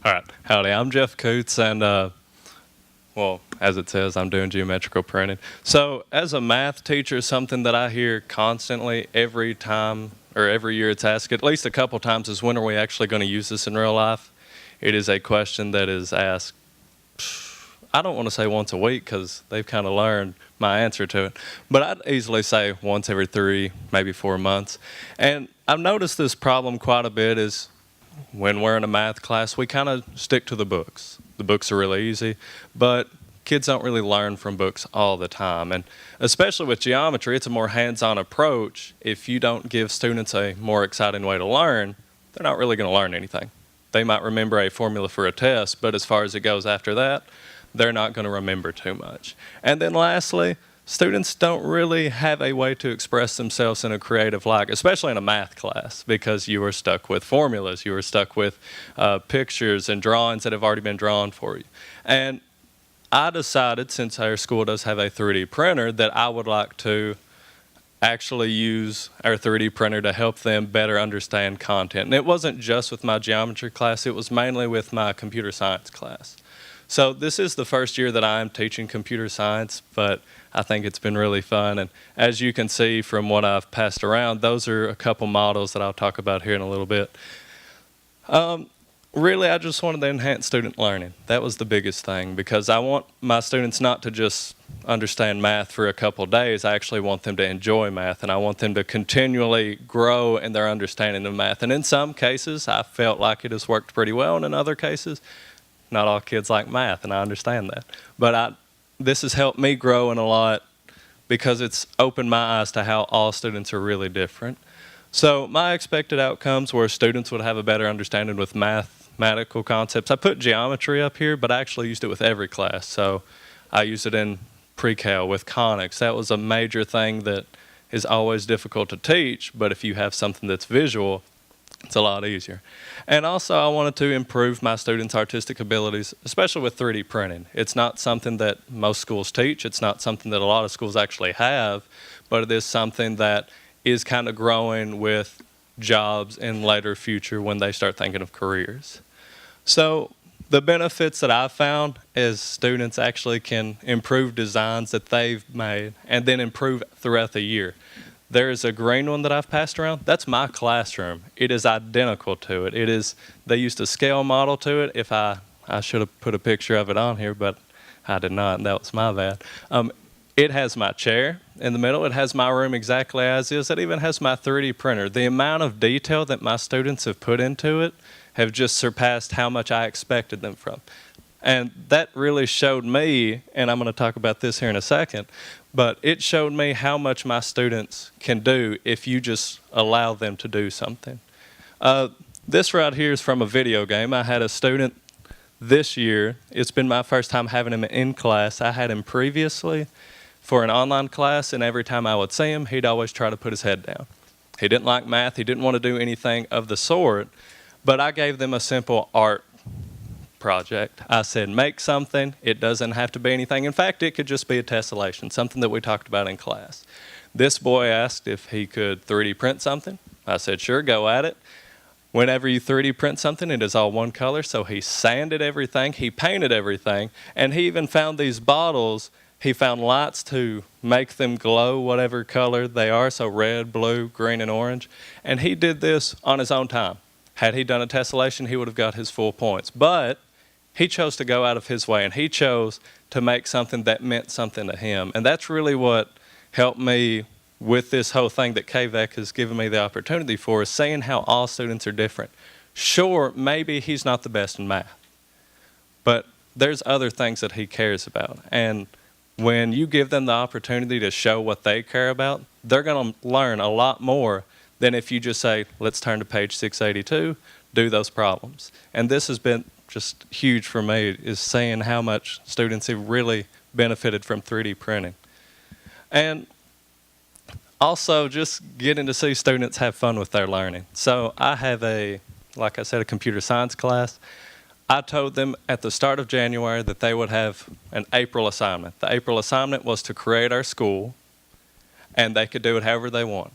All right, howdy. I'm Jeff Coots, and well, as it says, I'm doing geometrical printing. So, as a math teacher, something that I hear constantly every time or every year it's asked, at least a couple times, is when are we actually going to use this in real life? It is a question that is asked, I don't want to say once a week because they've kind of learned my answer to it, but I'd easily say once every 3, maybe 4 months. And I've noticed this problem quite a bit is when we're in a math class, we kind of stick to the books. The books are really easy, but kids don't really learn from books all the time. And especially with geometry, it's a more hands-on approach. If you don't give students a more exciting way to learn, they're not really going to learn anything. They might remember a formula for a test, but as far as it goes after that, they're not going to remember too much. And then lastly, students don't really have a way to express themselves in a creative light, especially in a math class, because you are stuck with formulas, you are stuck with pictures and drawings that have already been drawn for you. And I decided, since our school does have a 3D printer, that I would like to actually use our 3D printer to help them better understand content. And it wasn't just with my geometry class, it was mainly with my computer science class. So this is the first year that I'm teaching computer science, but I think it's been really fun. And as you can see from what I've passed around, those are a couple models that I'll talk about here in a little bit. Really, I just wanted to enhance student learning. That was the biggest thing, because I want my students not to just understand math for a couple days. I actually want them to enjoy math, and I want them to continually grow in their understanding of math. And in some cases, I felt like it has worked pretty well, and in other cases, not all kids like math, and I understand that. But this has helped me grow in a lot because it's opened my eyes to how all students are really different. So my expected outcomes were students would have a better understanding with mathematical concepts. I put geometry up here, but I actually used it with every class. So I used it in pre-cal with conics. That was a major thing that is always difficult to teach, but if you have something that's visual, it's a lot easier. And also I wanted to improve my students' artistic abilities, especially with 3D printing. It's not something that most schools teach. It's not something that a lot of schools actually have, but it is something that is kind of growing with jobs in later future when they start thinking of careers. So the benefits that I've found is students actually can improve designs that they've made and then improve throughout the year. There is a green one that I've passed around. That's my classroom. It is identical to it. They used a scale model to it. I should have put a picture of it on here, but I did not, and that was my bad. It has my chair in the middle. It has my room exactly as is. It even has my 3D printer. The amount of detail that my students have put into it have just surpassed how much I expected them from. And that really showed me, and I'm going to talk about this here in a second, but it showed me how much my students can do if you just allow them to do something. This right here is from a video game. I had a student this year. It's been my first time having him in class. I had him previously for an online class, and every time I would see him, he'd always try to put his head down. He didn't like math. He didn't want to do anything of the sort, but I gave them a simple art project. I said, make something. It doesn't have to be anything. In fact, it could just be a tessellation, something that we talked about in class. This boy asked if he could 3D print something. I said, sure, go at it. Whenever you 3D print something, it is all one color, so he sanded everything, he painted everything, and he even found these bottles. He found lights to make them glow whatever color they are, so red, blue, green, and orange. And he did this on his own time. Had he done a tessellation, he would have got his full points. But he chose to go out of his way, and he chose to make something that meant something to him. And that's really what helped me with this whole thing that KVEC has given me the opportunity for, is seeing how all students are different. Sure, maybe he's not the best in math, but there's other things that he cares about. And when you give them the opportunity to show what they care about, they're going to learn a lot more than if you just say, let's turn to page 682, do those problems. And this has been just huge for me, is seeing how much students have really benefited from 3D printing. And also just getting to see students have fun with their learning. So I have like I said, a computer science class. I told them at the start of January that they would have an April assignment. The April assignment was to create our school, and they could do it however they want.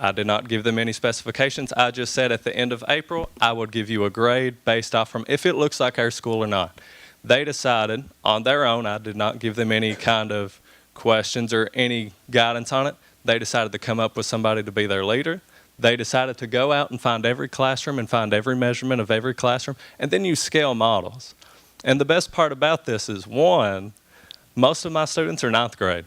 I did not give them any specifications. I just said at the end of April, I would give you a grade based off from if it looks like our school or not. They decided on their own. I did not give them any kind of questions or any guidance on it. They decided to come up with somebody to be their leader. They decided to go out and find every classroom and find every measurement of every classroom and then use scale models. And the best part about this is, one, most of my students are ninth grade.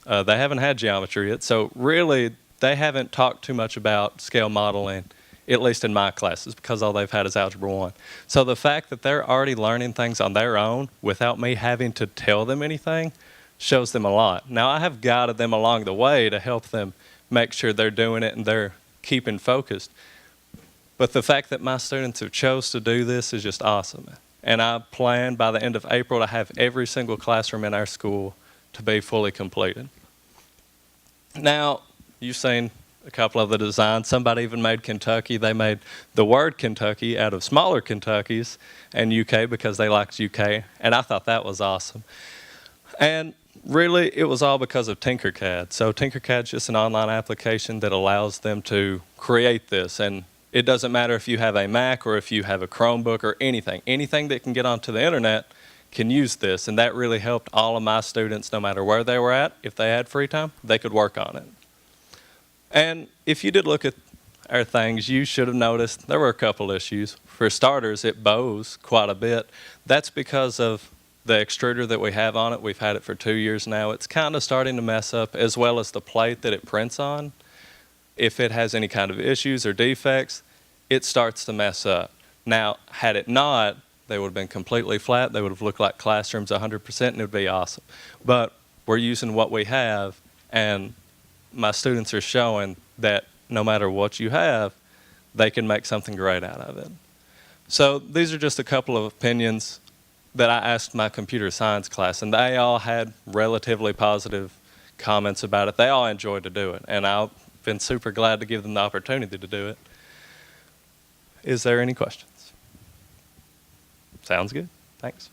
They haven't had geometry yet, so really they haven't talked too much about scale modeling, at least in my classes, because all they've had is Algebra 1. So the fact that they're already learning things on their own without me having to tell them anything shows them a lot. Now, I have guided them along the way to help them make sure they're doing it and they're keeping focused. But the fact that my students have chose to do this is just awesome. And I plan by the end of April to have every single classroom in our school to be fully completed. Now, you've seen a couple of the designs. Somebody even made Kentucky. They made the word Kentucky out of smaller Kentuckys and UK because they liked UK. And I thought that was awesome. And really, it was all because of Tinkercad. So Tinkercad's just an online application that allows them to create this. And it doesn't matter if you have a Mac or if you have a Chromebook or anything. Anything that can get onto the internet can use this, and that really helped all of my students, no matter where they were at. If they had free time, they could work on it. And if you did look at our things, you should have noticed there were a couple issues. For starters, it bows quite a bit. That's because of the extruder that we have on it. We've had it for 2 years now. It's kind of starting to mess up, as well as the plate that it prints on. If it has any kind of issues or defects, it starts to mess up. Now, had it not, they would have been completely flat. They would have looked like classrooms 100%, and it would be awesome. But we're using what we have, and my students are showing that no matter what you have, they can make something great out of it. So these are just a couple of opinions that I asked my computer science class, and they all had relatively positive comments about it. They all enjoyed to do it, and I've been super glad to give them the opportunity to do it. Is there any questions? Sounds good. Thanks.